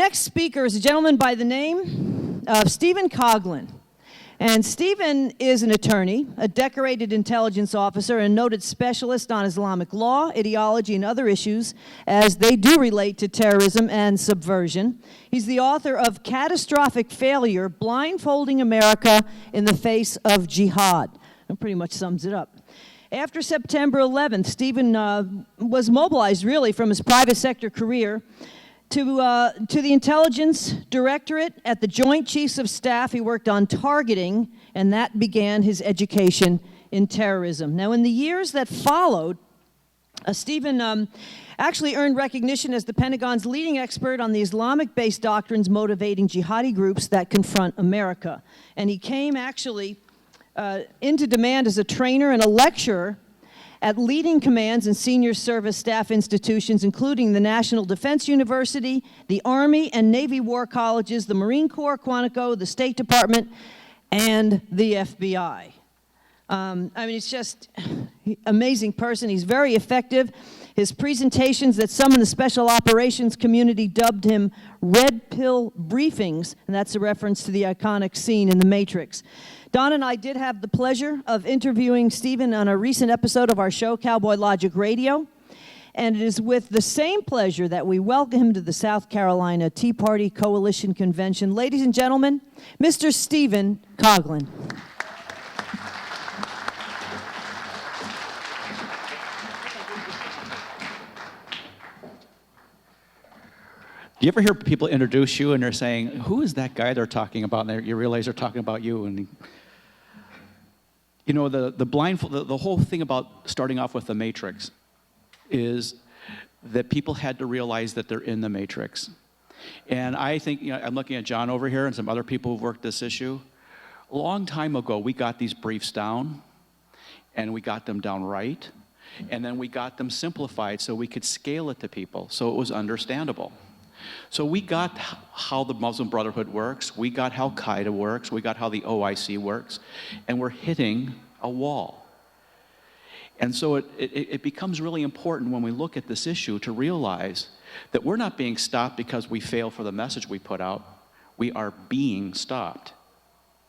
next speaker is a gentleman by the name of Stephen Coughlin. And Stephen is an attorney, a decorated intelligence officer, and noted specialist on Islamic law, ideology, and other issues as they do relate to terrorism and subversion. He's the author of Catastrophic Failure, Blindfolding America in the Face of Jihad. That pretty much sums it up. After September 11th, Stephen was mobilized, really, from his private sector career to the Intelligence Directorate at the Joint Chiefs of Staff. He worked on targeting, and that began his education in terrorism. Now, in the years that followed, Stephen actually earned recognition as the Pentagon's leading expert on the Islamic-based doctrines motivating jihadi groups that confront America. And he came actually into demand as a trainer and a lecturer at leading commands and senior service staff institutions, including the National Defense University, the Army and Navy War Colleges, the Marine Corps, Quantico, the State Department, and the FBI. I mean, it's just an amazing person. He's very effective. His presentations that some in the special operations community dubbed him red pill briefings, and that's a reference to the iconic scene in The Matrix. Don and I did have the pleasure of interviewing Stephen on a recent episode of our show, Cowboy Logic Radio, and it is with the same pleasure that we welcome him to the South Carolina Tea Party Coalition Convention. Ladies and gentlemen, Mr. Stephen Coughlin. Do you ever hear people introduce you and they're saying, who is that guy they're talking about? And you realize they're talking about you. And you know, the whole thing about starting off with the Matrix is that people had to realize that they're in the Matrix. And I think, you know, I'm looking at John over here and some other people who've worked this issue. A long time ago, we got these briefs down, and we got them down right, and then we got them simplified so we could scale it to people, so it was understandable. So we got how the Muslim Brotherhood works, we got how Qaeda works, we got how the OIC works, and we're hitting a wall. And so it becomes really important when we look at this issue to realize that we're not being stopped because we fail for the message we put out. We are being stopped.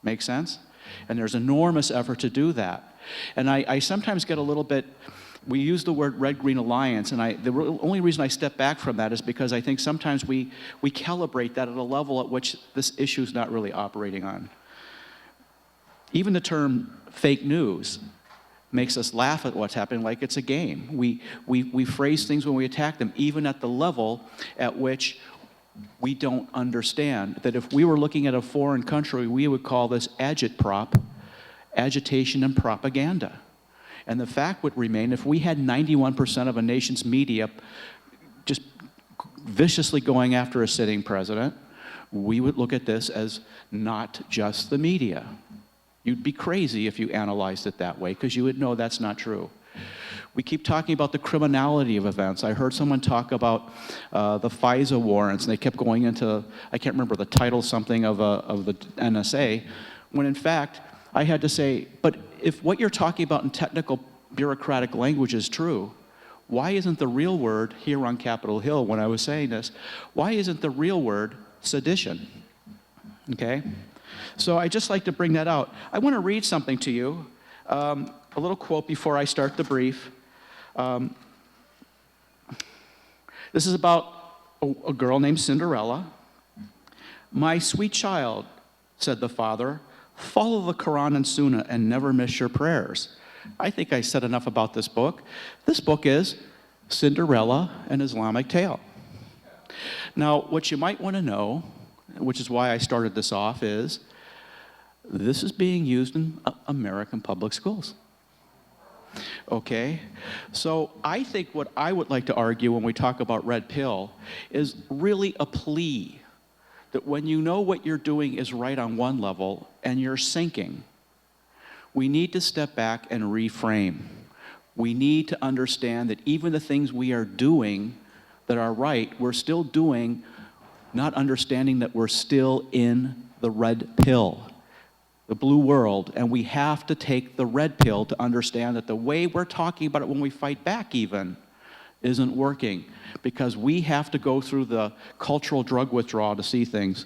Make sense? And there's enormous effort to do that. And I sometimes get a little bit, we use the word red-green alliance, and the only reason I step back from that is because I think sometimes we calibrate that at a level at which this issue is not really operating on. Even the term fake news makes us laugh at what's happening like it's a game. We phrase things when we attack them, even at the level at which we don't understand that if we were looking at a foreign country, we would call this agitprop, agitation and propaganda. And the fact would remain, if we had 91% of a nation's media just viciously going after a sitting president, we would look at this as not just the media. You'd be crazy if you analyzed it that way, because you would know that's not true. We keep talking about the criminality of events. I heard someone talk about the FISA warrants, and they kept going into, I can't remember the title something of the NSA, when in fact, I had to say, but if what you're talking about in technical bureaucratic language is true, why isn't the real word here on Capitol Hill, when I was saying this, why isn't the real word sedition? Okay? So I just like to bring that out. I want to read something to you, a little quote before I start the brief. This is about a girl named Cinderella. "My sweet child," said the father, "follow the Quran and Sunnah and never miss your prayers." I think I said enough about this book. This book is Cinderella, an Islamic Tale. Now, what you might want to know, which is why I started this off, is this is being used in American public schools. Okay? So I think what I would like to argue when we talk about red pill is really a plea that when you know what you're doing is right on one level and you're sinking, we need to step back and reframe. We need to understand that even the things we are doing that are right, we're still doing, not understanding that we're still in the red pill, the blue world, and we have to take the red pill to understand that the way we're talking about it when we fight back even isn't working because we have to go through the cultural drug withdrawal to see things.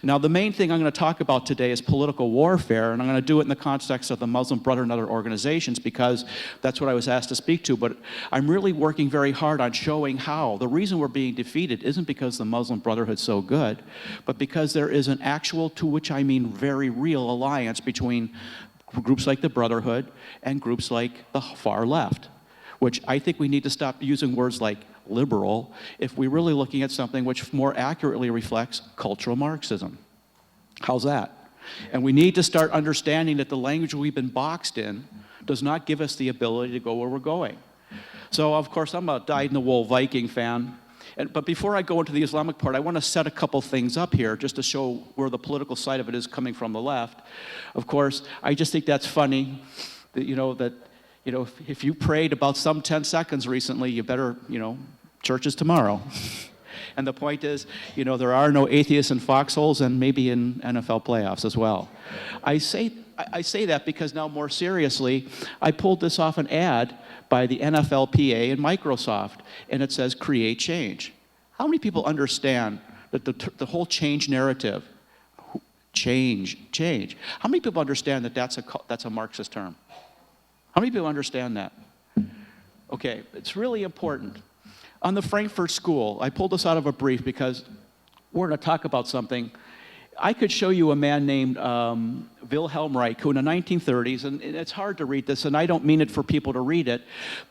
Now, the main thing I'm going to talk about today is political warfare, and I'm going to do it in the context of the Muslim Brotherhood and other organizations because that's what I was asked to speak to, but I'm really working very hard on showing how the reason we're being defeated isn't because the Muslim Brotherhood's so good, but because there is an actual, to which I mean very real, alliance between groups like the Brotherhood and groups like the far left, which I think we need to stop using words like liberal if we're really looking at something which more accurately reflects cultural Marxism. How's that? And we need to start understanding that the language we've been boxed in does not give us the ability to go where we're going. So, of course, I'm a dyed-in-the-wool Viking fan. But before I go into the Islamic part, I want to set a couple things up here just to show where the political side of it is coming from the left. Of course, I just think that's funny that, if you prayed about some 10 seconds recently, you better, church is tomorrow. And the point is, there are no atheists in foxholes and maybe in NFL playoffs as well. I say that because now more seriously, I pulled this off an ad by the NFLPA and Microsoft, and it says create change. How many people understand that the whole change narrative, change. How many people understand that that's a Marxist term? How many people understand that? Okay, it's really important. On the Frankfurt School, I pulled this out of a brief because we're going to talk about something. I could show you a man named Wilhelm Reich, who in the 1930s, and it's hard to read this, and I don't mean it for people to read it,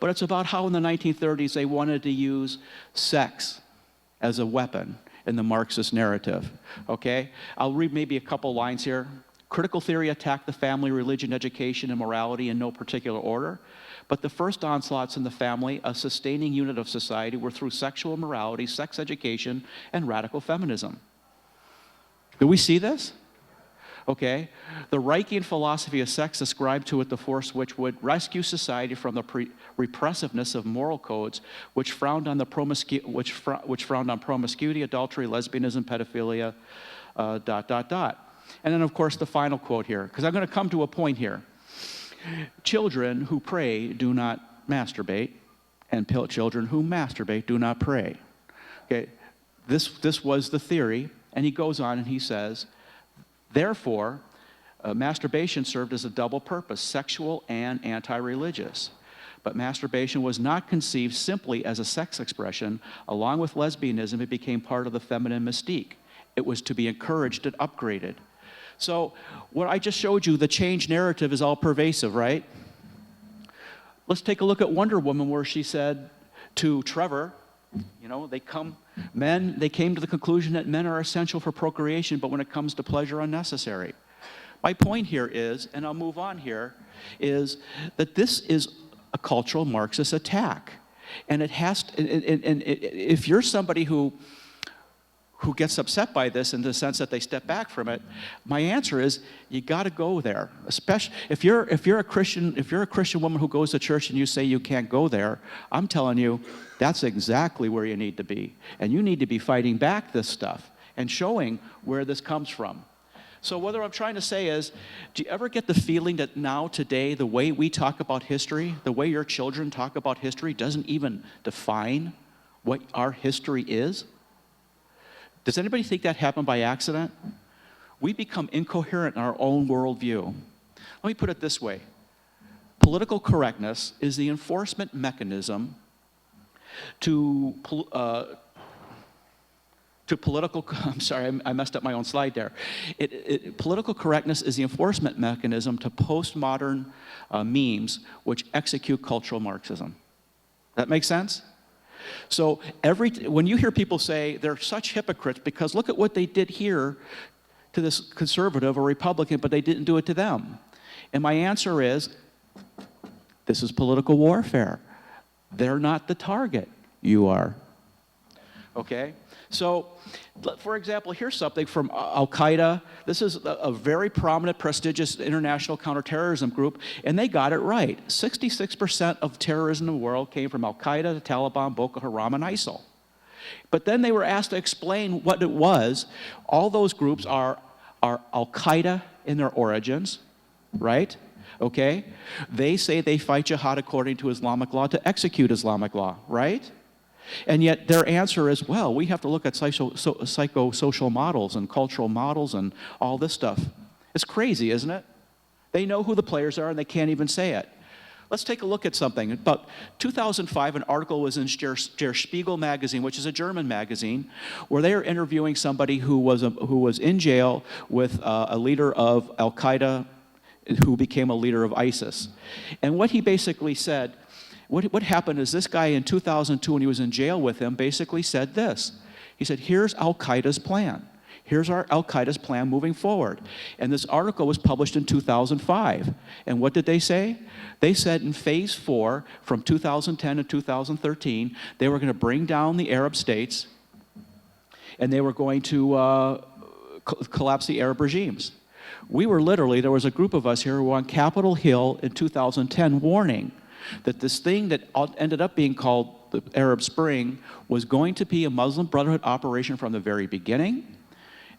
but it's about how in the 1930s they wanted to use sex as a weapon in the Marxist narrative, okay? I'll read maybe a couple lines here. Critical theory attacked the family, religion, education, and morality in no particular order. But the first onslaughts in the family, a sustaining unit of society, were through sexual morality, sex education, and radical feminism. Do we see this? Okay. The Reichian philosophy of sex ascribed to it the force which would rescue society from the repressiveness of moral codes which frowned on promiscuity, adultery, lesbianism, pedophilia, ... And then, of course, the final quote here, because I'm going to come to a point here. Children who pray do not masturbate, and children who masturbate do not pray. Okay, this was the theory, and he goes on and he says, therefore, masturbation served as a double purpose, sexual and anti-religious. But masturbation was not conceived simply as a sex expression. Along with lesbianism, it became part of the feminine mystique. It was to be encouraged and upgraded. So what I just showed you, the change narrative is all pervasive, right? Let's take a look at Wonder Woman, where she said to Trevor, they came to the conclusion that men are essential for procreation, but when it comes to pleasure, unnecessary. My point here is, and I'll move on here, is that this is a cultural Marxist attack. And it has to, and if you're somebody who gets upset by this in the sense that they step back from it, my answer is you got to go there. Especially if you're a Christian woman who goes to church and you say you can't go there, I'm telling you that's exactly where you need to be, and you need to be fighting back this stuff and showing where this comes from. So what I'm trying to say is, do you ever get the feeling that now today the way we talk about history, the way your children talk about history, doesn't even define what our history is? Does anybody think that happened by accident? We become incoherent in our own worldview. Let me put it this way. Political correctness is the enforcement mechanism to political, I'm sorry, I messed up my own slide there. Political correctness is the enforcement mechanism to postmodern memes which execute cultural Marxism. That make sense? So when you hear people say they're such hypocrites because look at what they did here to this conservative or Republican, but they didn't do it to them. And my answer is, this is political warfare. They're not the target. You are. Okay? So, for example, here's something from Al-Qaeda. This is a very prominent, prestigious international counterterrorism group, and they got it right. 66% of terrorism in the world came from Al-Qaeda, the Taliban, Boko Haram, and ISIL. But then they were asked to explain what it was. All those groups are Al-Qaeda in their origins, right? Okay? They say they fight jihad according to Islamic law to execute Islamic law, right? And yet their answer is, well, we have to look at psychosocial models and cultural models and all this stuff. It's crazy, isn't it? They know who the players are and they can't even say it. Let's take a look at something. About 2005, an article was in Der Spiegel magazine, which is a German magazine, where they are interviewing somebody who was in jail with a leader of Al-Qaeda who became a leader of ISIS. And what he basically said, what happened is this guy in 2002, when he was in jail with him, basically said this. He said, here's Al-Qaeda's plan. Here's our Al-Qaeda's plan moving forward. And this article was published in 2005. And what did they say? They said in phase 4, from 2010 to 2013, they were going to bring down the Arab states and they were going to collapse the Arab regimes. We were literally, there was a group of us here who were on Capitol Hill in 2010 warning that this thing that ended up being called the Arab Spring was going to be a Muslim Brotherhood operation from the very beginning.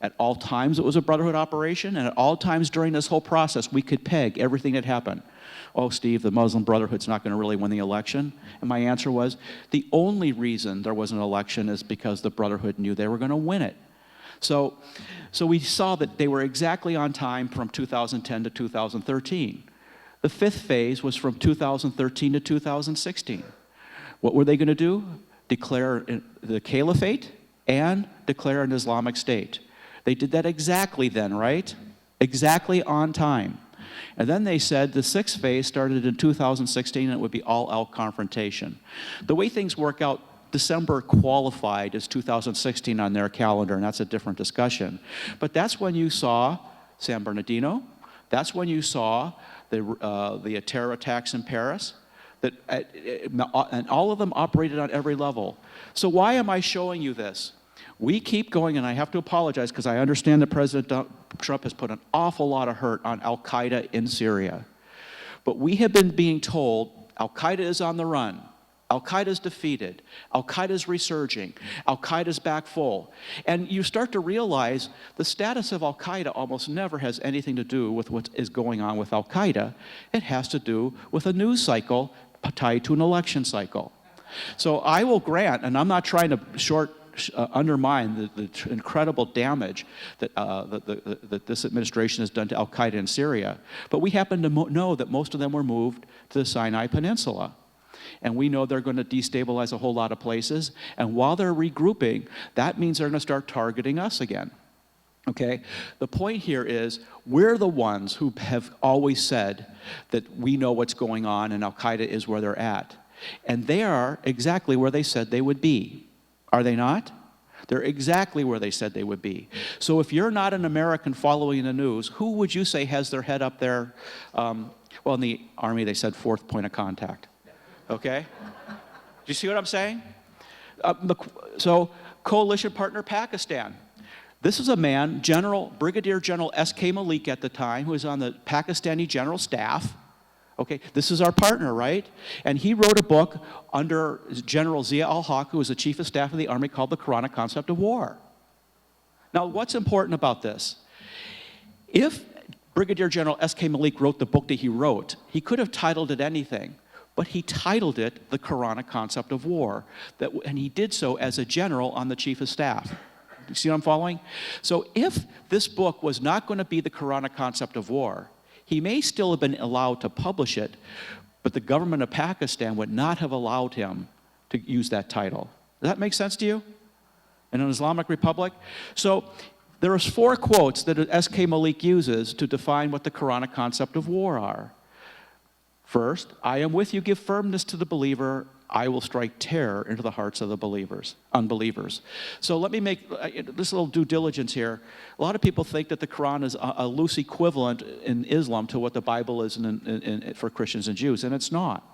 At all times it was a Brotherhood operation, and at all times during this whole process we could peg everything that happened. Oh, Steve, the Muslim Brotherhood's not going to really win the election. And my answer was, the only reason there was an election is because the Brotherhood knew they were going to win it. So we saw that they were exactly on time from 2010 to 2013. The fifth phase was from 2013 to 2016. What were they going to do? Declare the caliphate and declare an Islamic State. They did that exactly then, right? Exactly on time. And then they said the sixth phase started in 2016 and it would be all-out confrontation. The way things work out, December qualified as 2016 on their calendar, and that's a different discussion. But that's when you saw San Bernardino. That's when you saw the terror attacks in Paris. And all of them operated on every level. So why am I showing you this? We keep going, and I have to apologize because I understand that President Trump has put an awful lot of hurt on Al-Qaeda in Syria. But we have been being told Al-Qaeda is on the run. Al-Qaeda is defeated. Al-Qaeda is resurging. Al-Qaeda is back full. And you start to realize the status of Al-Qaeda almost never has anything to do with what is going on with Al-Qaeda. It has to do with a news cycle tied to an election cycle. So I will grant, and I'm not trying to undermine the incredible damage that this administration has done to Al-Qaeda in Syria, but we happen to know that most of them were moved to the Sinai Peninsula. And we know they're going to destabilize a whole lot of places, and while they're regrouping, that means they're going to start targeting us again. Okay? The point here is we're the ones who have always said that we know what's going on and Al-Qaeda is where they're at. And they are exactly where they said they would be. Are they not? They're exactly where they said they would be. So if you're not an American following the news, who would you say has their head up there? Well, in the Army, they said fourth point of contact. Okay? Do you see what I'm saying? So coalition partner Pakistan. This is a man, Brigadier General S.K. Malik at the time, who was on the Pakistani general staff. Okay, this is our partner, right? And he wrote a book under General Zia al-Haq, who was the chief of staff of the army, called The Quranic Concept of War. Now, what's important about this? If Brigadier General S.K. Malik wrote the book that he wrote, he could have titled it anything, but he titled it The Quranic Concept of War, and he did so as a general on the chief of staff. You see what I'm following? So if this book was not going to be The Quranic Concept of War, he may still have been allowed to publish it, but the government of Pakistan would not have allowed him to use that title. Does that make sense to you? In an Islamic Republic? So there's 4 quotes that S.K. Malik uses to define what the Quranic concept of war are. First, I am with you, give firmness to the believer, I will strike terror into the hearts of the unbelievers. So let me make this little due diligence here. A lot of people think that the Quran is a loose equivalent in Islam to what the Bible is for Christians and Jews, and it's not.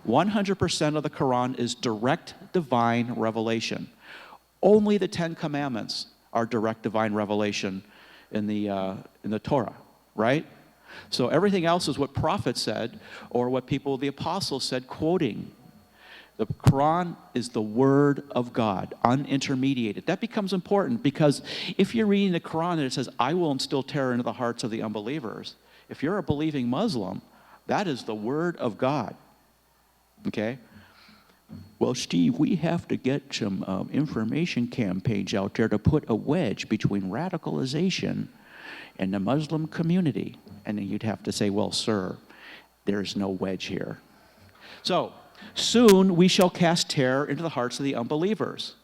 100% of the Quran is direct divine revelation. Only the 10 Commandments are direct divine revelation in the Torah, right? So everything else is what prophets said or what the apostles said, quoting. The Quran is the Word of God, unintermediated. That becomes important because if you're reading the Quran and it says, I will instill terror into the hearts of the unbelievers, if you're a believing Muslim, that is the Word of God. Okay? well, Steve, we have to get some information campaigns out there to put a wedge between radicalization and the Muslim community. And then you'd have to say, well, sir, there's no wedge here. So, soon we shall cast terror into the hearts of the unbelievers.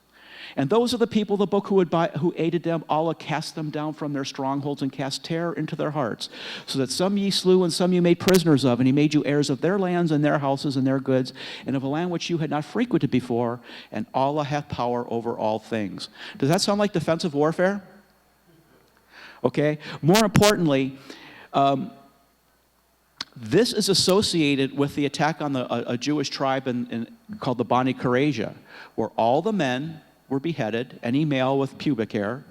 And those are the people of the book who aided them. Allah cast them down from their strongholds and cast terror into their hearts, so that some ye slew and some ye made prisoners of, and he made you heirs of their lands and their houses and their goods, and of a land which you had not frequented before, and Allah hath power over all things. Does that sound like defensive warfare? Okay. More importantly, this is associated with the attack on a Jewish tribe called the Bani Qurayza, where all the men were beheaded, any male with pubic hair,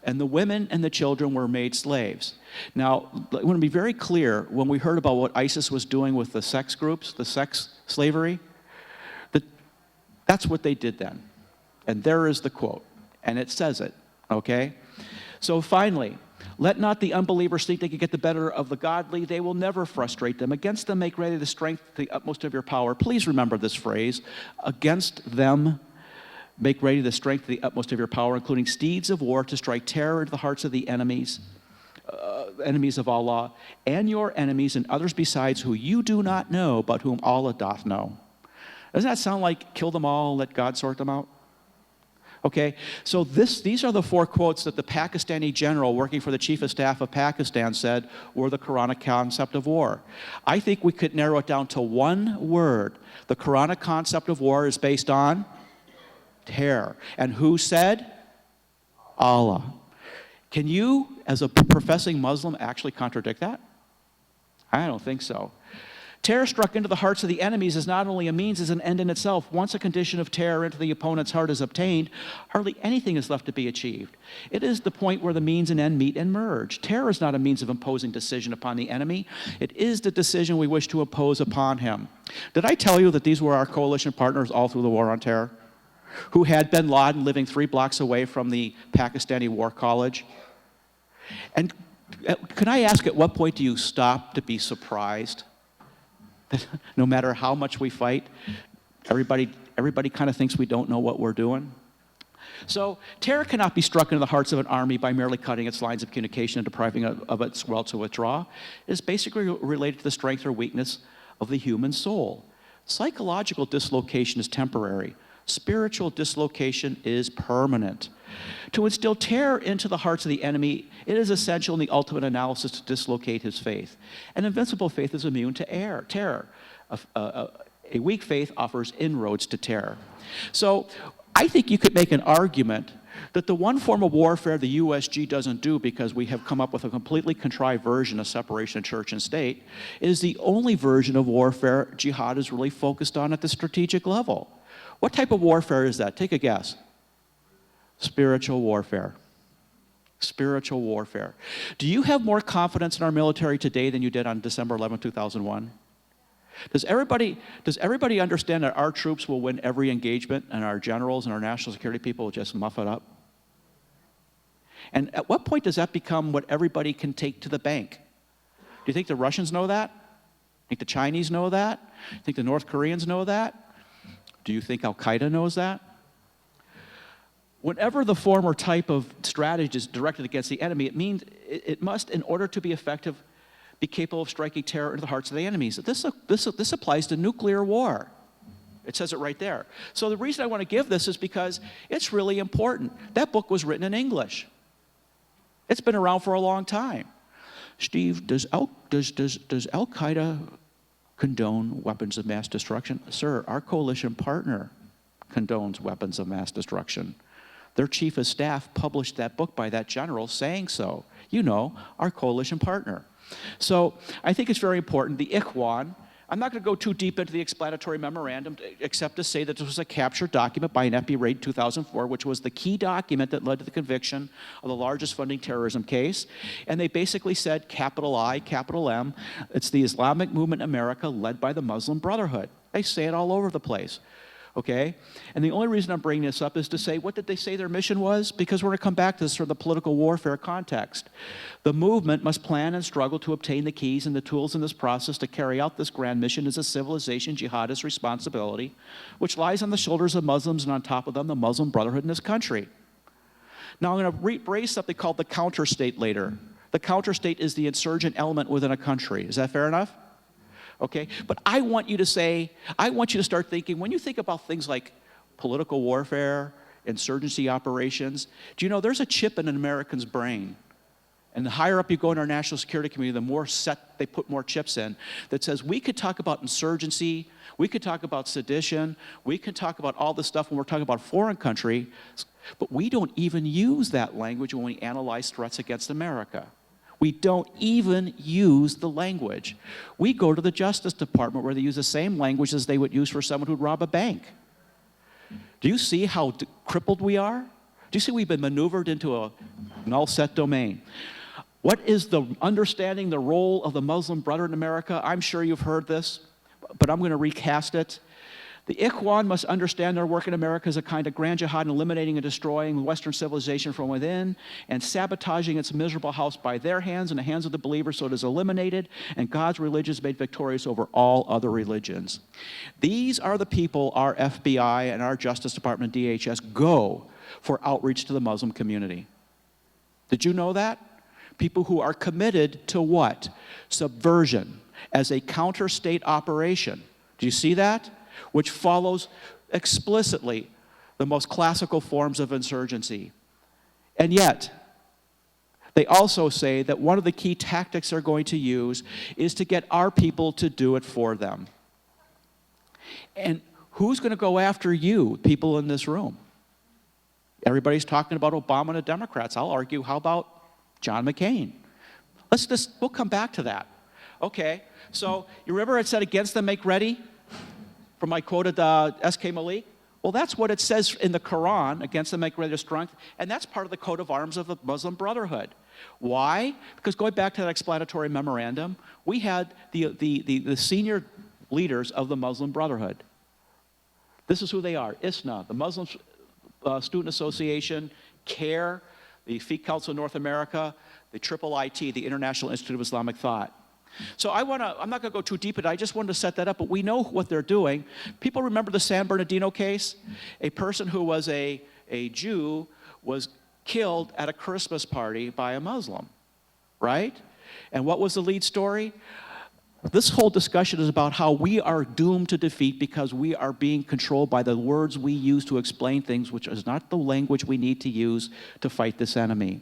and the women and the children were made slaves. Now, I want to be very clear, when we heard about what ISIS was doing with the sex groups, the sex slavery, that's what they did then. And there is the quote, and it says it, okay? So finally, let not the unbelievers think they can get the better of the godly. They will never frustrate them. Against them make ready the strength, the utmost of your power. Please remember this phrase, against them make ready the strength of the utmost of your power, including steeds of war to strike terror into the hearts of the enemies of Allah, and your enemies and others besides who you do not know, but whom Allah doth know. Doesn't that sound like kill them all, let God sort them out? Okay, so these are the 4 quotes that the Pakistani general working for the Chief of Staff of Pakistan said were the Quranic concept of war. I think we could narrow it down to one word. The Quranic concept of war is based on terror. And who said? Allah. Can you, as a professing Muslim, actually contradict that? I don't think so. Terror struck into the hearts of the enemies is not only a means, it's an end in itself. Once a condition of terror into the opponent's heart is obtained, hardly anything is left to be achieved. It is the point where the means and end meet and merge. Terror is not a means of imposing decision upon the enemy. It is the decision we wish to impose upon him. Did I tell you that these were our coalition partners all through the war on terror? Who had bin Laden living 3 blocks away from the Pakistani War College? And can I ask, at what point do you stop to be surprised that no matter how much we fight, everybody kind of thinks we don't know what we're doing? So terror cannot be struck into the hearts of an army by merely cutting its lines of communication and depriving it of its will to withdraw. It is basically related to the strength or weakness of the human soul. Psychological dislocation is temporary. Spiritual dislocation is permanent. To instill terror into the hearts of the enemy, it is essential in the ultimate analysis to dislocate his faith. An invincible faith is immune to terror. A weak faith offers inroads to terror. So I think you could make an argument that the one form of warfare the USG doesn't do, because we have come up with a completely contrived version of separation of church and state, is the only version of warfare jihad is really focused on at the strategic level. What type of warfare is that? Take a guess. Spiritual warfare. Spiritual warfare. Do you have more confidence in our military today than you did on December 11, 2001? Does everybody understand that our troops will win every engagement and our generals and our national security people will just muff it up? And at what point does that become what everybody can take to the bank? Do you think the Russians know that? Think the Chinese know that? Think the North Koreans know that? Do you think Al-Qaeda knows that? Whenever the form or type of strategy is directed against the enemy, it means it must, in order to be effective, be capable of striking terror into the hearts of the enemies. This applies to nuclear war. It says it right there. So the reason I want to give this is because it's really important. That book was written in English. It's been around for a long time. Steve, does Al-Qaeda condone weapons of mass destruction? Sir, our coalition partner condones weapons of mass destruction. Their chief of staff published that book by that general saying so. You know, our coalition partner. So I think it's very important. The Ikhwan, I'm not going to go too deep into the explanatory memorandum except to say that this was a captured document by an FBI raid in 2004, which was the key document that led to the conviction of the largest funding terrorism case. And they basically said, capital I, capital M, it's the Islamic movement in America led by the Muslim Brotherhood. They say it all over the place. Okay? And the only reason I'm bringing this up is to say, what did they say their mission was? Because we're going to come back to this from the political warfare context. The movement must plan and struggle to obtain the keys and the tools in this process to carry out this grand mission as a civilization jihadist responsibility, which lies on the shoulders of Muslims and on top of them, the Muslim Brotherhood in this country. Now, I'm going to raise something called the counter-state later. The counter-state is the insurgent element within a country. Is that fair enough? Okay, but I want you to start thinking, when you think about things like political warfare, insurgency operations, do you know there's a chip in an American's brain? And the higher up you go in our national security community, the more set they put more chips in, that says we could talk about insurgency, we could talk about sedition, we could talk about all this stuff when we're talking about foreign country, but we don't even use that language when we analyze threats against America. We don't even use the language. We go to the Justice Department where they use the same language as they would use for someone who'd rob a bank. Do you see how crippled we are? Do you see we've been maneuvered into a null set domain? What is the understanding the role of the Muslim Brotherhood in America? I'm sure you've heard this, but I'm going to recast it. The Ikhwan must understand their work in America as a kind of grand jihad in eliminating and destroying Western civilization from within and sabotaging its miserable house by their hands and the hands of the believers so it is eliminated and God's religion is made victorious over all other religions. These are the people our FBI and our Justice Department, DHS, go for outreach to the Muslim community. Did you know that? People who are committed to what? Subversion as a counter-state operation. Do you see that? Which follows explicitly the most classical forms of insurgency. And yet, they also say that one of the key tactics they're going to use is to get our people to do it for them. And who's going to go after you, people in this room? Everybody's talking about Obama and the Democrats. I'll argue, how about John McCain? We'll come back to that. Okay, so you remember it said, against them make ready? From I quoted S.K. Malik? Well, that's what it says in the Quran, against them make ready their strength, and that's part of the coat of arms of the Muslim Brotherhood. Why? Because going back to that explanatory memorandum, we had the senior leaders of the Muslim Brotherhood. This is who they are. ISNA, the Muslim Student Association, CARE, the Fiqh Council of North America, the IIIT, the International Institute of Islamic Thought. So I'm not going to go too deep into it. I just wanted to set that up, but we know what they're doing. People remember the San Bernardino case? A person who was a Jew was killed at a Christmas party by a Muslim, right? And what was the lead story? This whole discussion is about how we are doomed to defeat because we are being controlled by the words we use to explain things, which is not the language we need to use to fight this enemy.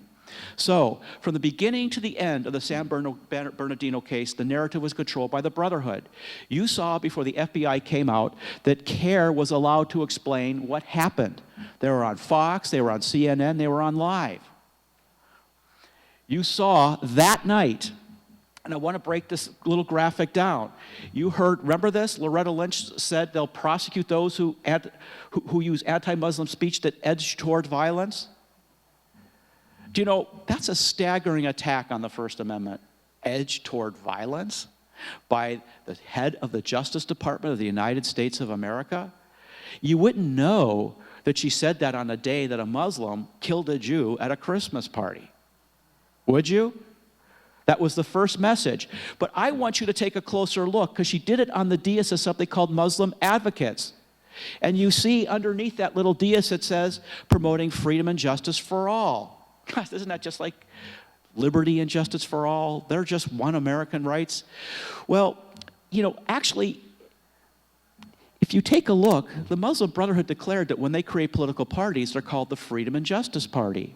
So, from the beginning to the end of the San Bernardino case, the narrative was controlled by the Brotherhood. You saw before the FBI came out that CARE was allowed to explain what happened. They were on Fox, they were on CNN, they were on Live. You saw that night, and I want to break this little graphic down. You heard, remember this? Loretta Lynch said they'll prosecute those who use anti-Muslim speech that edge toward violence. Do you know, that's a staggering attack on the First Amendment. Edge toward violence by the head of the Justice Department of the United States of America. You wouldn't know that she said that on the day that a Muslim killed a Jew at a Christmas party. Would you? That was the first message. But I want you to take a closer look because she did it on the dais of something called Muslim Advocates. And you see underneath that little dais it says, promoting freedom and justice for all. God, isn't that just like liberty and justice for all? They're just one American rights. Well, you know, actually, if you take a look, the Muslim Brotherhood declared that when they create political parties, they're called the Freedom and Justice Party.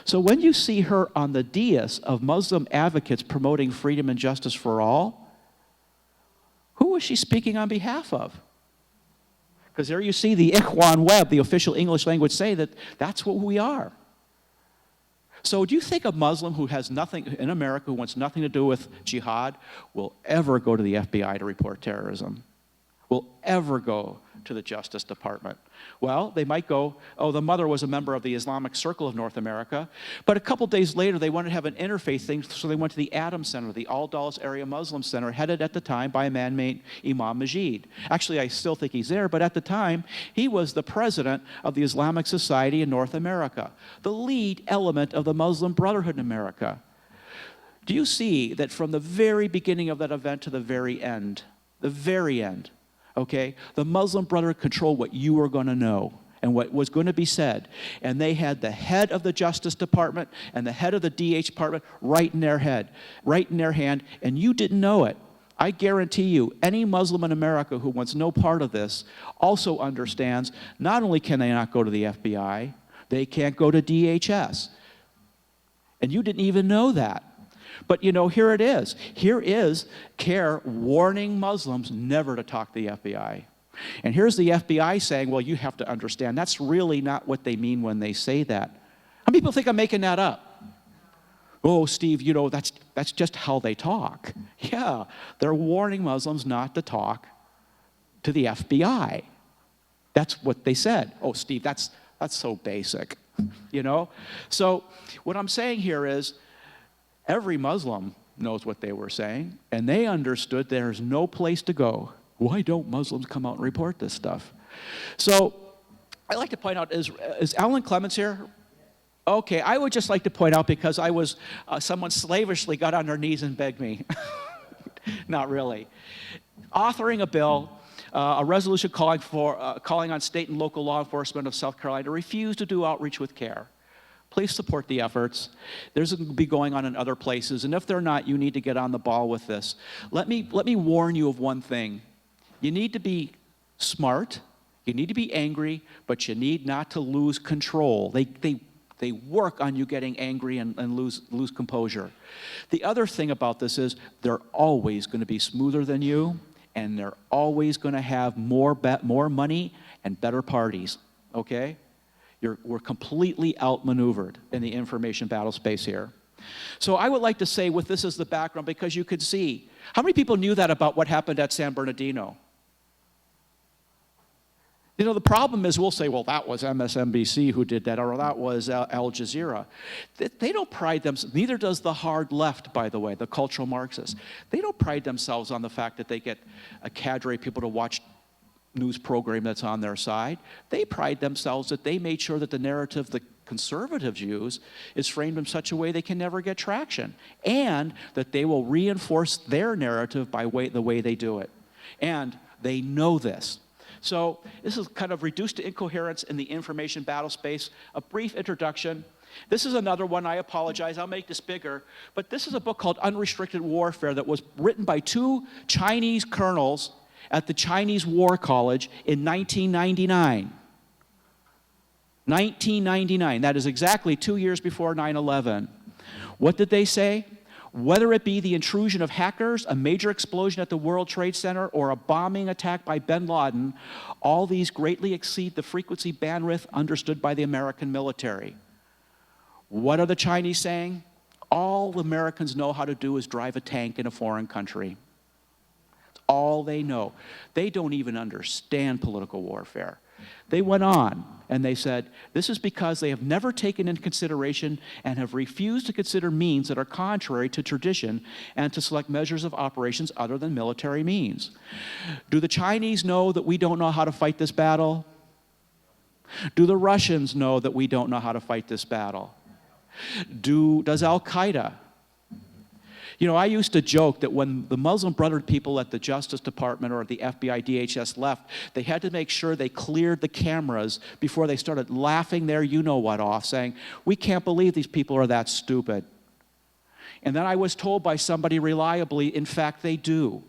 So when you see her on the dais of Muslim advocates promoting freedom and justice for all, who was she speaking on behalf of? Because there you see the Ikhwan Web, the official English language, say that that's what we are. So do you think a Muslim who has nothing in America, who wants nothing to do with jihad, will ever go to the FBI to report terrorism? will ever go to the Justice Department. Well, they might go, oh, the mother was a member of the Islamic Circle of North America, but a couple days later they wanted to have an interfaith thing, so they went to the Adam Center, the All Dulles Area Muslim Center, headed at the time by a man named Imam Majid. Actually, I still think he's there, but at the time, he was the president of the Islamic Society in North America, the lead element of the Muslim Brotherhood in America. Do you see that from the very beginning of that event to the very end, okay, the Muslim Brotherhood controlled what you were going to know and what was going to be said. And they had the head of the Justice Department and the head of the DH Department right in their hand, and you didn't know it. I guarantee you, any Muslim in America who wants no part of this also understands not only can they not go to the FBI, they can't go to DHS. And you didn't even know that. But, you know, here it is. Here is CARE warning Muslims never to talk to the FBI. And here's the FBI saying, well, you have to understand, that's really not what they mean when they say that. How many people think I'm making that up? Oh, Steve, you know, that's just how they talk. Yeah, they're warning Muslims not to talk to the FBI. That's what they said. Oh, Steve, that's so basic, you know? So what I'm saying here is, every Muslim knows what they were saying, and they understood there's no place to go. Why don't Muslims come out and report this stuff? So I'd like to point out, is Alan Clements here? Okay, I would just like to point out, because I was, someone slavishly got on their knees and begged me. Not really. Authoring a bill, a resolution calling on state and local law enforcement of South Carolina to refuse to do outreach with CARE. Please support the efforts. There's going to be going on in other places, and if they're not, you need to get on the ball with this. Let me warn you of one thing. You need to be smart, you need to be angry, but you need not to lose control. They work on you getting angry and lose composure. The other thing about this is they're always going to be smoother than you, and they're always going to have more money and better parties, okay? We're completely outmaneuvered in the information battle space here. So I would like to say, with this as the background, because you could see, how many people knew that about what happened at San Bernardino? You know, the problem is we'll say, well, that was MSNBC who did that, or that was Al Jazeera. They don't pride themselves, neither does the hard left, by the way, the cultural Marxists. They don't pride themselves on the fact that they get a cadre of people to watch news program that's on their side. They pride themselves that they made sure that the narrative the conservatives use is framed in such a way they can never get traction, and that they will reinforce their narrative by the way they do it. And they know this. So this is kind of reduced to incoherence in the information battle space. A brief introduction. This is another one. I apologize. I'll make this bigger. But this is a book called Unrestricted Warfare that was written by two Chinese colonels at the Chinese War College in 1999. 1999. That is exactly 2 years before 9/11. What did they say? Whether it be the intrusion of hackers, a major explosion at the World Trade Center, or a bombing attack by bin Laden, all these greatly exceed the frequency bandwidth understood by the American military. What are the Chinese saying? All Americans know how to do is drive a tank in a foreign country. All they know. They don't even understand political warfare. They went on and they said, this is because they have never taken into consideration and have refused to consider means that are contrary to tradition and to select measures of operations other than military means. Do the Chinese know that we don't know how to fight this battle? Do the Russians know that we don't know how to fight this battle? Does Al-Qaeda? You know, I used to joke that when the Muslim Brotherhood people at the Justice Department or the FBI, DHS left, they had to make sure they cleared the cameras before they started laughing their you-know-what off, saying, we can't believe these people are that stupid. And then I was told by somebody reliably, in fact, they do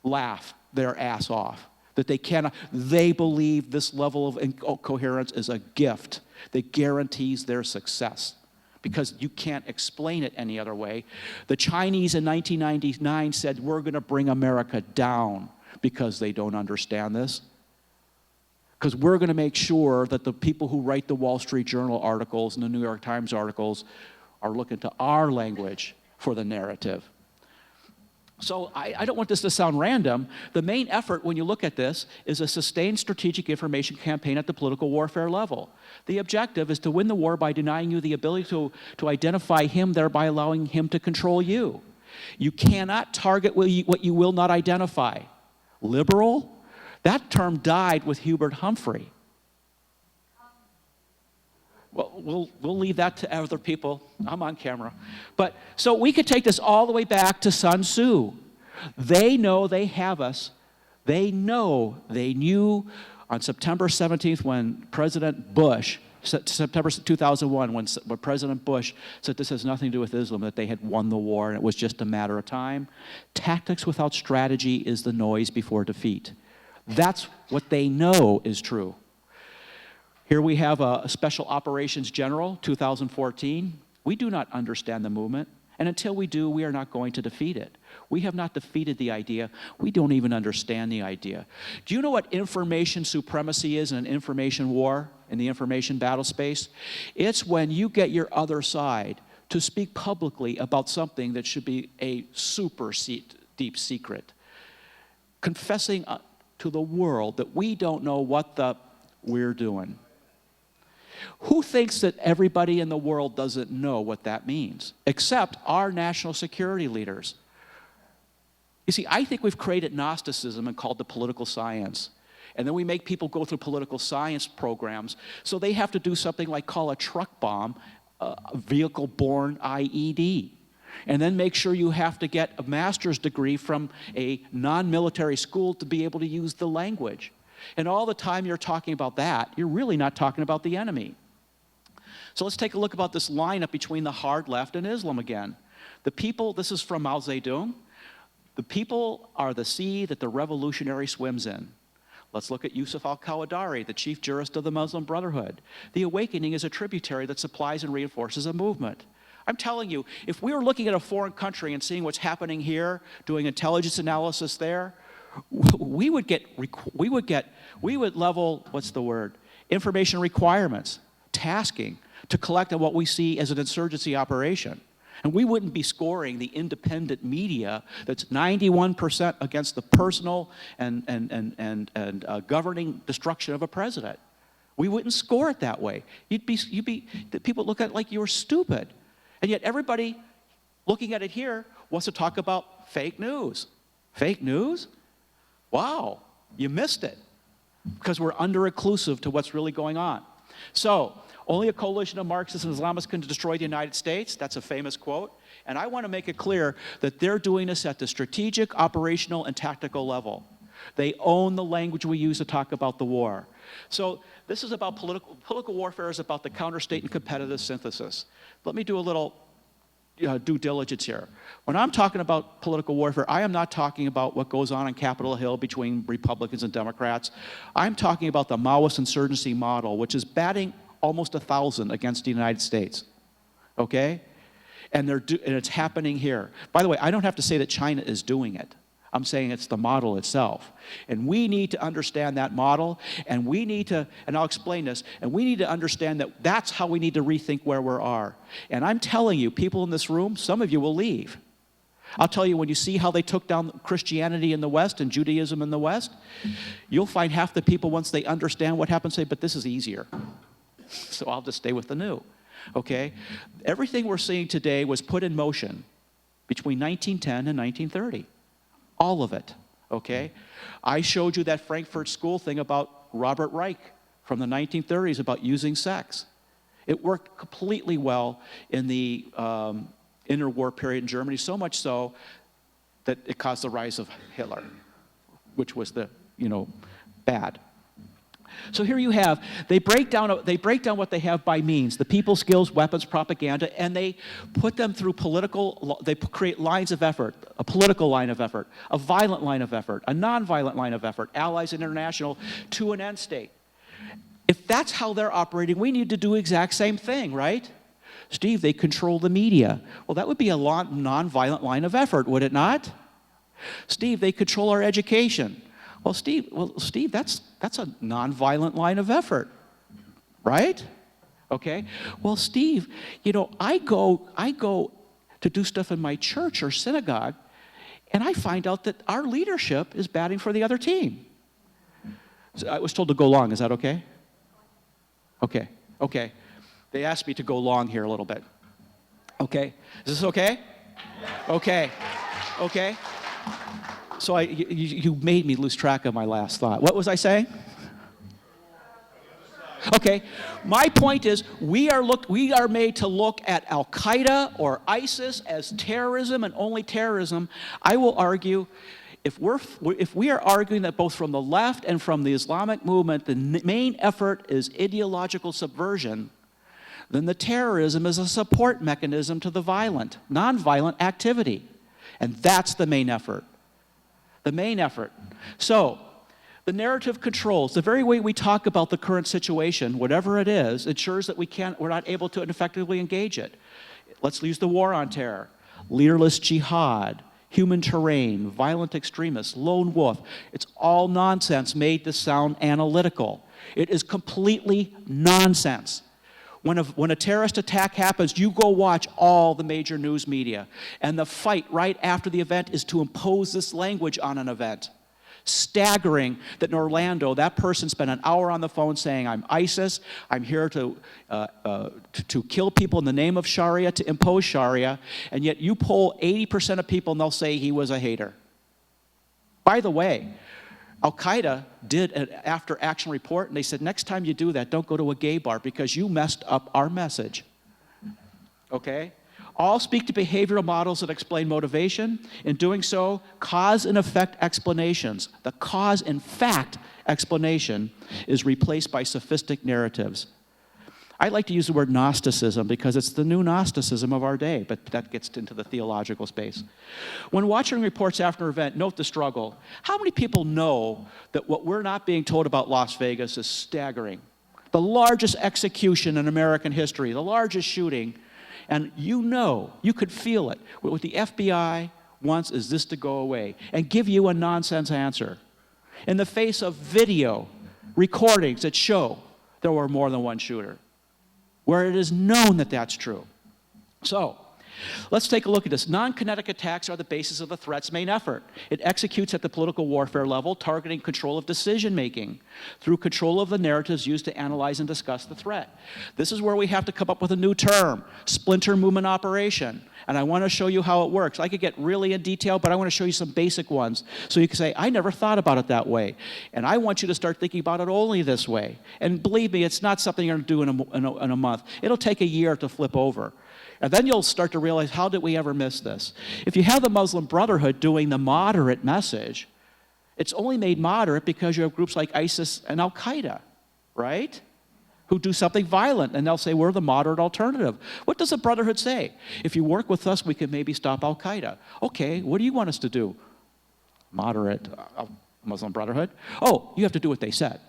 laugh their ass off, that they cannot, they believe this level of incoherence is a gift that guarantees their success, because you can't explain it any other way. The Chinese in 1999 said, we're going to bring America down because they don't understand this. Because we're going to make sure that the people who write the Wall Street Journal articles and the New York Times articles are looking to our language for the narrative. So I don't want this to sound random. The main effort, when you look at this, is a sustained strategic information campaign at the political warfare level. The objective is to win the war by denying you the ability to identify him, thereby allowing him to control you. You cannot target what you will not identify. Liberal? That term died with Hubert Humphrey. Well, we'll leave that to other people. I'm on camera. But so we could take this all the way back to Sun Tzu. They know they have us. They knew on September 17th when President Bush, September 2001, when President Bush said this has nothing to do with Islam, that they had won the war and it was just a matter of time. Tactics without strategy is the noise before defeat. That's what they know is true. Here we have a Special Operations General, 2014. We do not understand the movement, and until we do, we are not going to defeat it. We have not defeated the idea. We don't even understand the idea. Do you know what information supremacy is in an information war, in the information battle space? It's when you get your other side to speak publicly about something that should be a super deep secret, confessing to the world that we don't know what we're doing. Who thinks that everybody in the world doesn't know what that means, except our national security leaders? You see, I think we've created Gnosticism and called it political science. And then we make people go through political science programs, so they have to do something like call a truck bomb a vehicle-borne IED. And then make sure you have to get a master's degree from a non-military school to be able to use the language. And all the time you're talking about that, you're really not talking about the enemy. So let's take a look about this lineup between the hard left and Islam again. The people, this is from Mao Zedong, the people are the sea that the revolutionary swims in. Let's look at Yusuf al-Qawadari, the chief jurist of the Muslim Brotherhood. The awakening is a tributary that supplies and reinforces a movement. I'm telling you, if we were looking at a foreign country and seeing what's happening here, doing intelligence analysis there, we would level, information requirements, tasking, to collect on what we see as an insurgency operation. And we wouldn't be scoring the independent media that's 91% against the personal and governing destruction of a president. We wouldn't score it that way. People look at it like you were stupid. And yet everybody looking at it here wants to talk about fake news. Fake news? Wow, you missed it, because we're under-inclusive to what's really going on. So, only a coalition of Marxists and Islamists can destroy the United States. That's a famous quote. And I want to make it clear that they're doing this at the strategic, operational, and tactical level. They own the language we use to talk about the war. So this is about political warfare is about the counter-state and competitive synthesis. Let me do a little due diligence here. When I'm talking about political warfare, I am not talking about what goes on Capitol Hill between Republicans and Democrats. I'm talking about the Maoist insurgency model, which is batting almost 1,000 against the United States, okay? And it's happening here. By the way, I don't have to say that China is doing it. I'm saying it's the model itself. And we need to understand that model, and we need to, and I'll explain this, and we need to understand that that's how we need to rethink where we are. And I'm telling you, people in this room, some of you will leave. I'll tell you, when you see how they took down Christianity in the West and Judaism in the West, you'll find half the people, once they understand what happened, say, but this is easier. So I'll just stay with the new, okay? Everything we're seeing today was put in motion between 1910 and 1930. All of it, okay? I showed you that Frankfurt school thing about Robert Reich from the 1930s about using sex. It worked completely well in the interwar period in Germany, so much so that it caused the rise of Hitler, which was bad. So here you have, they break down what they have by means, the people, skills, weapons, propaganda, and they put them through they create lines of effort, a political line of effort, a violent line of effort, a nonviolent line of effort, allies and international, to an end state. If that's how they're operating, we need to do the exact same thing, right? Steve, they control the media. Well, that would be a nonviolent line of effort, would it not? Steve, they control our education. Well, Steve, that's a nonviolent line of effort, right? Okay. Well, Steve, I go to do stuff in my church or synagogue, And I find out that our leadership is batting for the other team. So I was told to go long. Is that okay? Okay. Okay. They asked me to go long here a little bit. Okay. Is this okay? Okay. Okay. So you made me lose track of my last thought. What was I saying? Okay, my point is we are made to look at Al-Qaeda or ISIS as terrorism and only terrorism. I will argue, if we are arguing that both from the left and from the Islamic movement, the main effort is ideological subversion, then the terrorism is a support mechanism to the violent, nonviolent activity. And that's the main effort. The main effort. So, the narrative controls, the very way we talk about the current situation, whatever it is, ensures that we're not able to effectively engage it. Let's use the war on terror. Leaderless jihad, human terrain, violent extremists, lone wolf. It's all nonsense made to sound analytical. It is completely nonsense. When a terrorist attack happens, you go watch all the major news media. And the fight right after the event is to impose this language on an event. Staggering that in Orlando, that person spent an hour on the phone saying, I'm ISIS, I'm here to kill people in the name of Sharia, to impose Sharia, and yet you poll 80% of people and they'll say he was a hater. By the way, Al-Qaeda did an after-action report, and they said, next time you do that, don't go to a gay bar because you messed up our message. Okay? All speak to behavioral models that explain motivation. In doing so, cause and effect explanations. The cause and fact explanation is replaced by sophistic narratives. I like to use the word Gnosticism because it's the new Gnosticism of our day, but that gets into the theological space. When watching reports after an event, note the struggle. How many people know that what we're not being told about Las Vegas is staggering? The largest execution in American history, the largest shooting, and you could feel it. What the FBI wants is this to go away and give you a nonsense answer. In the face of video recordings that show there were more than one shooter, where it is known that that's true. So, let's take a look at this. Non-kinetic attacks are the basis of the threat's main effort. It executes at the political warfare level, targeting control of decision-making through control of the narratives used to analyze and discuss the threat. This is where we have to come up with a new term, splinter movement operation. And I want to show you how it works. I could get really in detail, but I want to show you some basic ones. So you can say, I never thought about it that way. And I want you to start thinking about it only this way. And believe me, it's not something you're going to do in a month. It'll take a year to flip over. And then you'll start to realize, how did we ever miss this? If you have the Muslim Brotherhood doing the moderate message, it's only made moderate because you have groups like ISIS and Al-Qaeda, right? Who do something violent, and they'll say, we're the moderate alternative. What does the Brotherhood say? If you work with us, we can maybe stop Al-Qaeda. Okay, what do you want us to do? Moderate Muslim Brotherhood? Oh, you have to do what they said.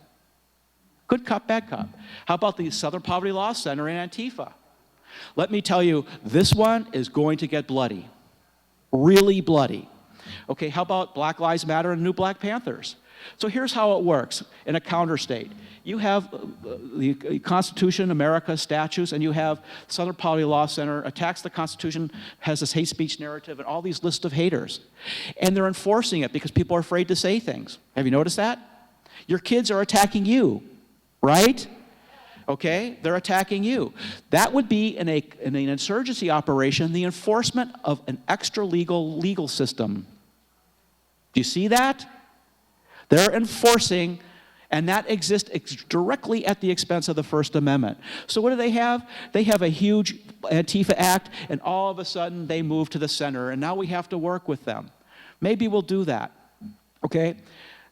Good cop, bad cop. How about the Southern Poverty Law Center in Antifa? Let me tell you, this one is going to get bloody. Really bloody. Okay, how about Black Lives Matter and New Black Panthers? So here's how it works in a counter state. You have the Constitution, America, statutes, and you have Southern Poverty Law Center attacks the Constitution, has this hate speech narrative, and all these lists of haters. And they're enforcing it because people are afraid to say things. Have you noticed that? Your kids are attacking you, right? Okay, they're attacking you. That would be in an insurgency operation, the enforcement of an extra-legal legal system. Do you see that? They're enforcing, and that exists directly at the expense of the First Amendment. So what do they have? They have a huge Antifa act, and all of a sudden they move to the center, and now we have to work with them. Maybe we'll do that, okay?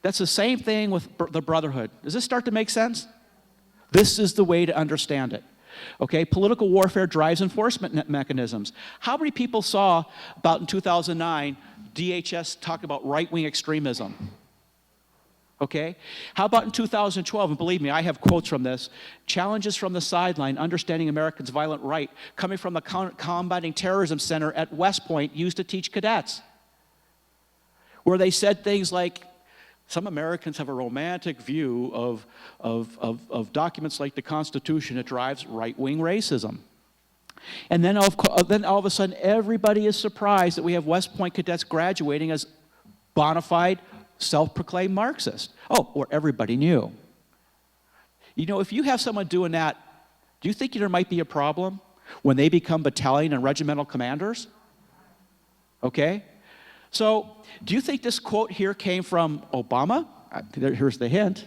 That's the same thing with the Brotherhood. Does this start to make sense? This is the way to understand it. Okay, political warfare drives enforcement mechanisms. How many people saw about in 2009 DHS talk about right-wing extremism? Okay, how about in 2012, and believe me, I have quotes from this, challenges from the sideline, understanding Americans' violent right, coming from the Combating Terrorism Center at West Point, used to teach cadets, where they said things like, some Americans have a romantic view of documents like the Constitution. It drives right-wing racism. And then, then all of a sudden, everybody is surprised that we have West Point cadets graduating as bona fide, self-proclaimed Marxist. Oh, or everybody knew. You know, if you have someone doing that, do you think there might be a problem when they become battalion and regimental commanders? Okay? So, do you think this quote here came from Obama? Here's the hint.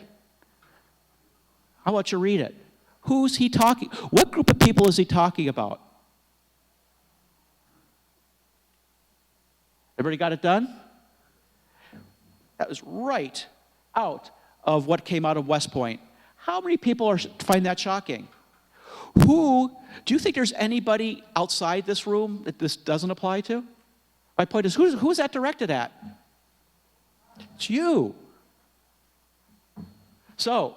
How about you read it? Who's he talking? What group of people is he talking about? Everybody got it done? That was right out of what came out of West Point. How many people find that shocking? Do you think there's anybody outside this room that this doesn't apply to? My point is, who is that directed at? It's you. So,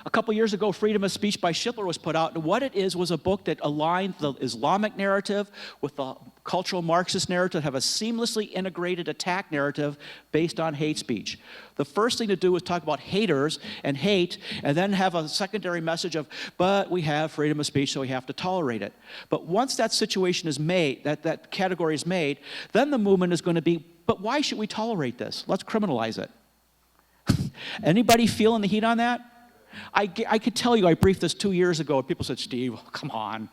a couple years ago, Freedom of Speech by Schindler was put out, and what it is was a book that aligned the Islamic narrative with the cultural Marxist narrative to have a seamlessly integrated attack narrative based on hate speech. The first thing to do was talk about haters and hate, and then have a secondary message of, but we have freedom of speech, so we have to tolerate it. But once that situation is made, that category is made, then the movement is going to be, but why should we tolerate this? Let's criminalize it. Anybody feeling the heat on that? I could tell you, I briefed this 2 years ago, and people said, Steve, come on.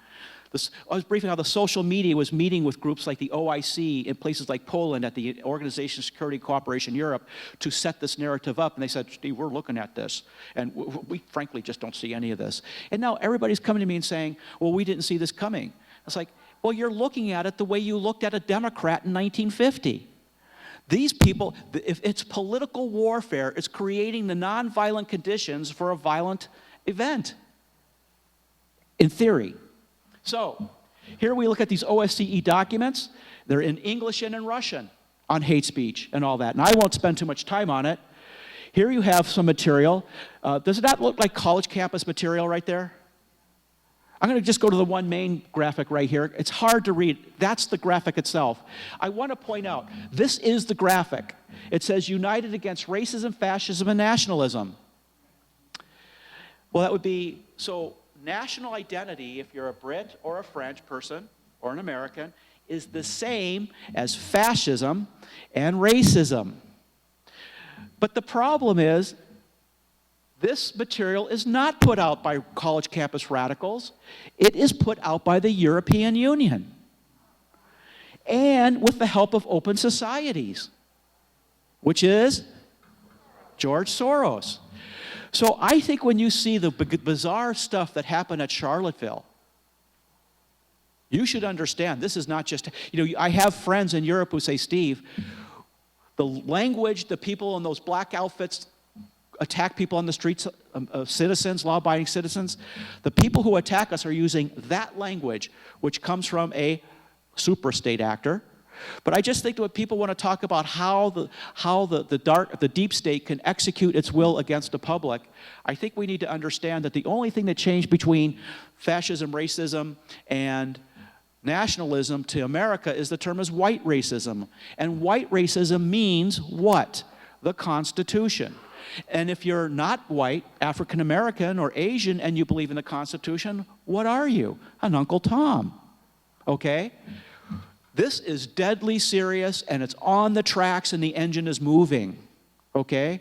I was briefing how the social media was meeting with groups like the OIC in places like Poland at the Organization of Security and Cooperation Europe to set this narrative up. And they said, Steve, we're looking at this. And we frankly just don't see any of this. And now everybody's coming to me and saying, well, we didn't see this coming. It's like, well, you're looking at it the way you looked at a Democrat in 1950. These people, if it's political warfare, it's creating the nonviolent conditions for a violent event, in theory. So, here we look at these OSCE documents. They're in English and in Russian on hate speech and all that. And I won't spend too much time on it. Here you have some material. Does that look like college campus material right there? I'm going to just go to the one main graphic right here. It's hard to read. That's the graphic itself. I want to point out, this is the graphic. It says, United Against Racism, Fascism, and Nationalism. Well, that would be, so national identity, if you're a Brit or a French person or an American, is the same as fascism and racism. But the problem is, this material is not put out by college campus radicals. It is put out by the European Union. And with the help of open societies, which is George Soros. So I think when you see the bizarre stuff that happened at Charlottesville, you should understand this is not just, I have friends in Europe who say, Steve, the language, the people in those black outfits attack people on the streets, citizens, law-abiding citizens. The people who attack us are using that language, which comes from a superstate actor. But I just think that when people want to talk about how the deep state can execute its will against the public, I think we need to understand that the only thing that changed between fascism, racism, and nationalism to America is the term is white racism. And white racism means what? The Constitution. And if you're not white, African American, or Asian, and you believe in the Constitution, what are you? An Uncle Tom. Okay? This is deadly serious, and it's on the tracks, and the engine is moving. Okay?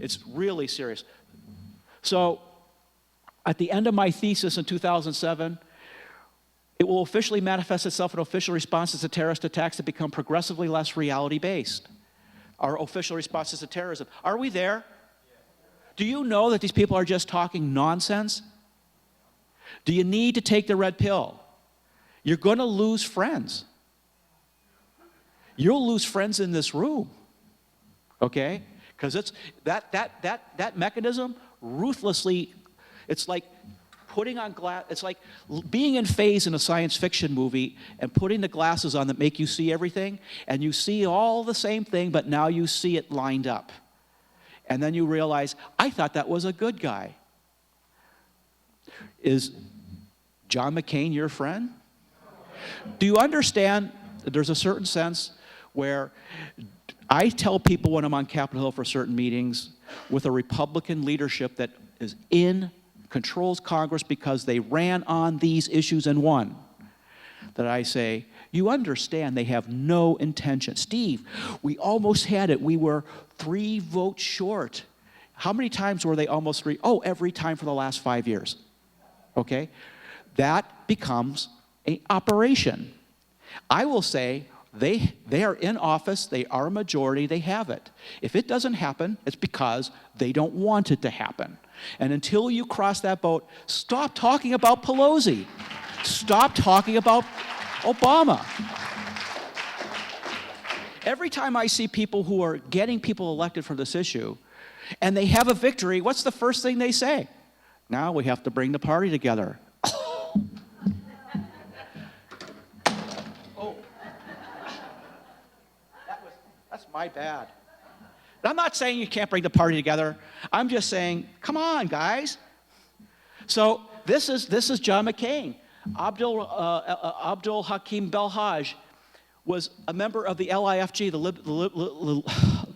It's really serious. So, at the end of my thesis in 2007, it will officially manifest itself in official responses to terrorist attacks that become progressively less reality-based. Our official responses to terrorism. Are we there? Do you know that these people are just talking nonsense? Do you need to take the red pill? You're going to lose friends. You'll lose friends in this room. Okay? Because it's that mechanism ruthlessly, it's like putting on glass, it's like being in phase in a science fiction movie and putting the glasses on that make you see everything, and you see all the same thing, but now you see it lined up. And then you realize, I thought that was a good guy. Is John McCain your friend? Do you understand that there's a certain sense where I tell people when I'm on Capitol Hill for certain meetings with a Republican leadership that is in controls Congress because they ran on these issues and won, that I say, you understand they have no intention. Steve, we almost had it. We were 3 votes short. How many times were they almost 3? Oh, every time for the last 5 years. Okay? That becomes an operation. I will say they are in office, they are a majority, they have it. If it doesn't happen, it's because they don't want it to happen. And until you cross that boat, stop talking about Pelosi. Stop talking about Obama. Every time I see people who are getting people elected for this issue, and they have a victory, what's the first thing they say? Now we have to bring the party together. Oh, that's my bad. And I'm not saying you can't bring the party together. I'm just saying, come on, guys. So this is John McCain. Abdul Hakim Belhaj was a member of the LIFG,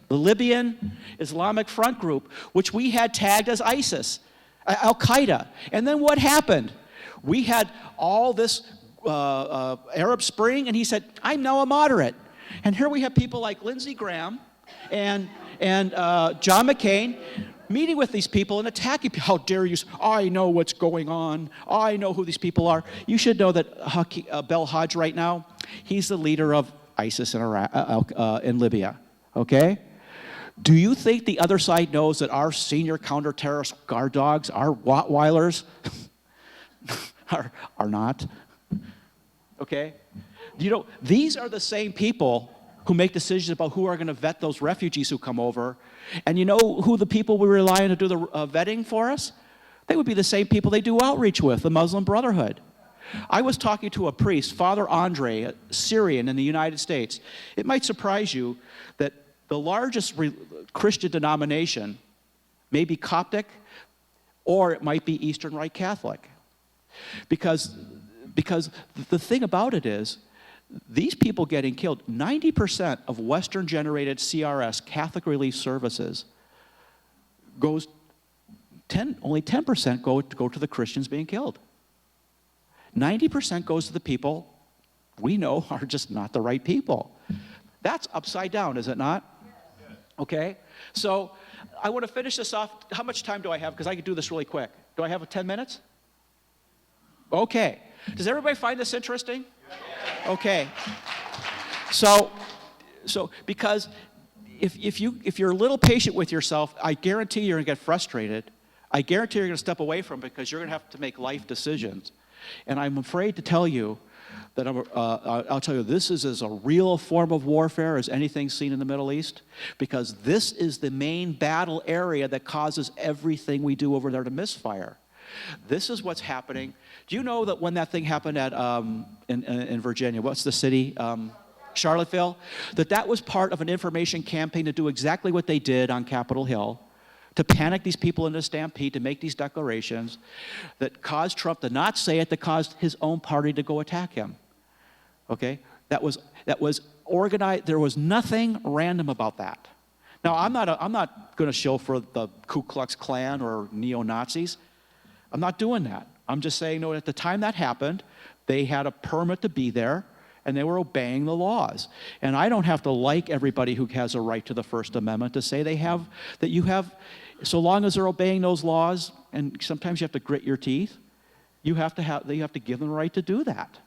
the Libyan Islamic Front Group, which we had tagged as ISIS, Al-Qaeda. And then what happened? We had all this Arab Spring, and he said, I'm now a moderate. And here we have people like Lindsey Graham and John McCain meeting with these people and attacking people. How dare you? I know what's going on. I know who these people are. You should know that Belhaj right now, he's the leader of ISIS in Libya, okay? Do you think the other side knows that our senior counter-terrorist guard dogs, our Rottweilers, are not? Okay? You know, these are the same people who make decisions about who are going to vet those refugees who come over. And you know who the people we rely on to do the vetting for us? They would be the same people they do outreach with, the Muslim Brotherhood. I was talking to a priest, Father Andre, a Syrian in the United States. It might surprise you that the largest Christian denomination may be Coptic, or it might be Eastern Rite Catholic. Because the thing about it is, these people getting killed, 90% of Western-generated CRS, Catholic Relief Services, only 10% go to the Christians being killed. 90% goes to the people we know are just not the right people. That's upside down, is it not? Okay? So I want to finish this off. How much time do I have? Because I could do this really quick. Do I have 10 minutes? Okay. Does everybody find this interesting? Okay. So because if you're a little patient with yourself, I guarantee you're going to get frustrated. I guarantee you're going to step away from it because you're going to have to make life decisions. And I'm afraid to tell you that I'll tell you this is as a real form of warfare as anything seen in the Middle East, because this is the main battle area that causes everything we do over there to misfire. This is what's happening. Do you know that when that thing happened at in Virginia, what's the city? Charlottesville? That was part of an information campaign to do exactly what they did on Capitol Hill, to panic these people into a stampede, to make these declarations that caused Trump to not say it, that caused his own party to go attack him. Okay? That was organized. There was nothing random about that. Now, I'm not going to show for the Ku Klux Klan or neo-Nazis. I'm not doing that. I'm just saying, no, at the time that happened, they had a permit to be there, and they were obeying the laws. And I don't have to like everybody who has a right to the First Amendment to say that you have, so long as they're obeying those laws, and sometimes you have to grit your teeth, you have to give them the right to do that.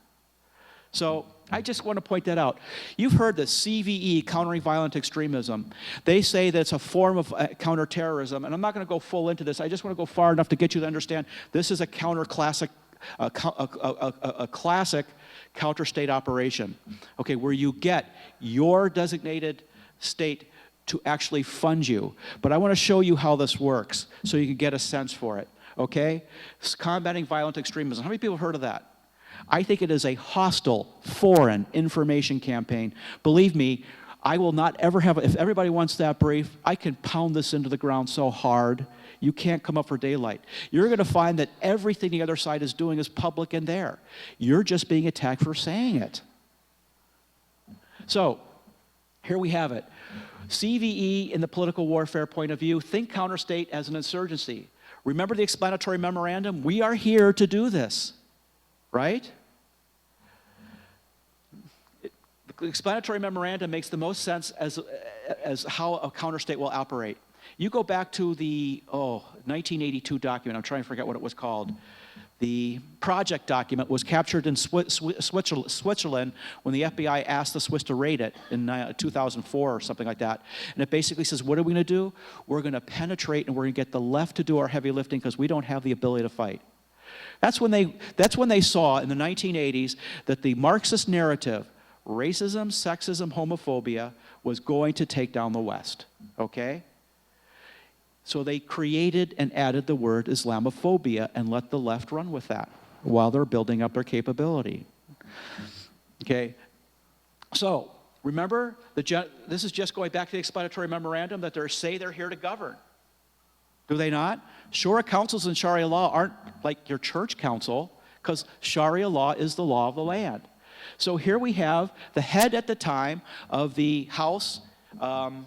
So I just want to point that out. You've heard the CVE, countering violent extremism. They say that it's a form of counterterrorism, and I'm not going to go full into this. I just want to go far enough to get you to understand this is a classic counter-state operation, okay, where you get your designated state to actually fund you. But I want to show you how this works so you can get a sense for it, okay? Combating violent extremism. How many people have heard of that? I think it is a hostile, foreign information campaign. Believe me, I will not ever have, if everybody wants that brief, I can pound this into the ground so hard, you can't come up for daylight. You're going to find that everything the other side is doing is public and there. You're just being attacked for saying it. So, here we have it. CVE, in the political warfare point of view, think counter-state as an insurgency. Remember the explanatory memorandum? We are here to do this, right? The explanatory memorandum makes the most sense as how a counterstate will operate. You go back to the 1982 document. I'm trying to forget what it was called. The project document was captured in Switzerland when the FBI asked the Swiss to raid it in 2004 or something like that. And it basically says, what are we going to do? We're going to penetrate and we're going to get the left to do our heavy lifting because we don't have the ability to fight. That's when they saw in the 1980s that the Marxist narrative, racism, sexism, homophobia, was going to take down the West, okay? So they created and added the word Islamophobia and let the left run with that while they're building up their capability. Okay, so remember, this is just going back to the explanatory memorandum that they say they're here to govern. Do they not? Shura councils and Sharia law aren't like your church council because Sharia law is the law of the land. So here we have the head at the time of the House Homeland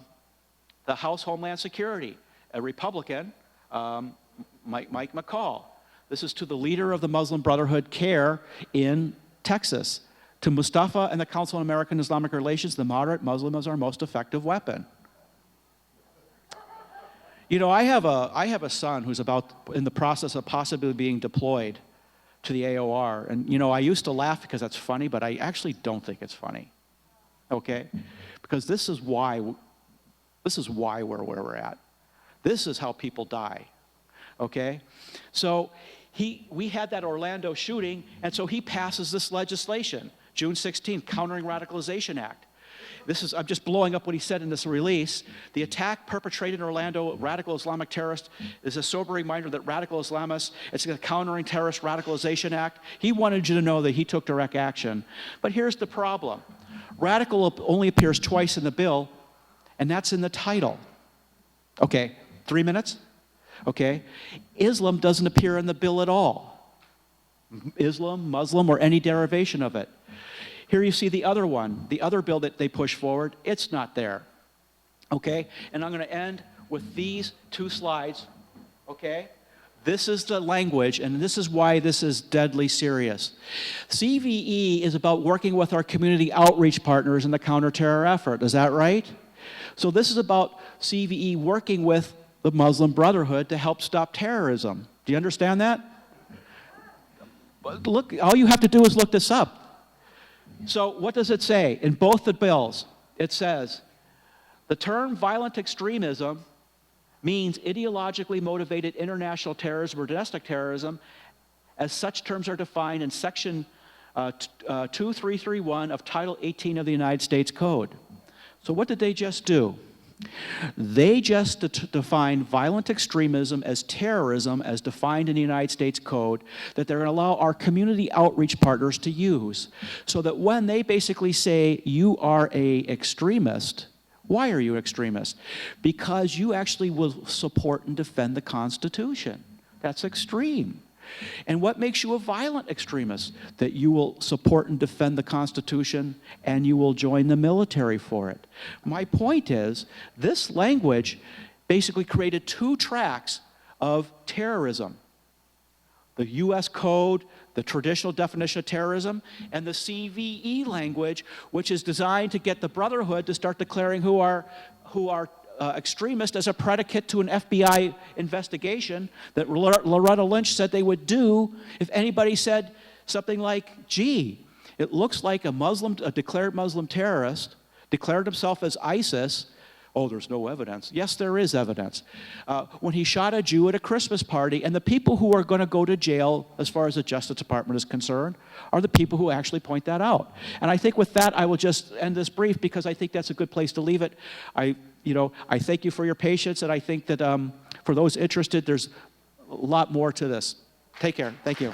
Security, a Republican, Mike McCall. This is to the leader of the Muslim Brotherhood CARE in Texas. To Mustafa and the Council on American Islamic Relations, the moderate Muslim is our most effective weapon. You know, I have a son who's in the process of possibly being deployed to the AOR. And, you know, I used to laugh because that's funny, but I actually don't think it's funny, okay? Because this is why we're where we're at. This is how people die, okay? So we had that Orlando shooting, and so he passes this legislation, June 16th, Countering Radicalization Act. I'm just blowing up what he said in this release. The attack perpetrated in Orlando, radical Islamic terrorist, is a sobering reminder that radical Islamists, it's the Countering Terrorist Radicalization Act. He wanted you to know that he took direct action. But here's the problem. Radical only appears twice in the bill, and that's in the title. Okay, 3 minutes? Okay. Islam doesn't appear in the bill at all. Islam, Muslim, or any derivation of it. Here you see the other one, the other bill that they push forward, it's not there. Okay? And I'm going to end with these two slides. Okay? This is the language, and this is why this is deadly serious. CVE is about working with our community outreach partners in the counterterror effort. Is that right? So this is about CVE working with the Muslim Brotherhood to help stop terrorism. Do you understand that? Look, all you have to do is look this up. So what does it say? In both the bills, it says, the term violent extremism means ideologically motivated international terrorism or domestic terrorism, as such terms are defined in Section 2331 of Title 18 of the United States Code. So what did they just do? They just define violent extremism as terrorism as defined in the United States Code that they're going to allow our community outreach partners to use. So that when they basically say you are an extremist, why are you an extremist? Because you actually will support and defend the Constitution. That's extreme. And what makes you a violent extremist? That you will support and defend the Constitution and you will join the military for it. My point is, this language basically created two tracks of terrorism. The U.S. Code, the traditional definition of terrorism, and the CVE language, which is designed to get the Brotherhood to start declaring who are extremist as a predicate to an FBI investigation that Loretta Lynch said they would do if anybody said something like, gee, it looks like a declared Muslim terrorist declared himself as ISIS. Oh, there's no evidence. Yes, there is evidence. When he shot a Jew at a Christmas party, and the people who are going to go to jail, as far as the Justice Department is concerned, are the people who actually point that out. And I think with that, I will just end this brief because I think that's a good place to leave it. I thank you for your patience, and I think that for those interested, there's a lot more to this. Take care. Thank you.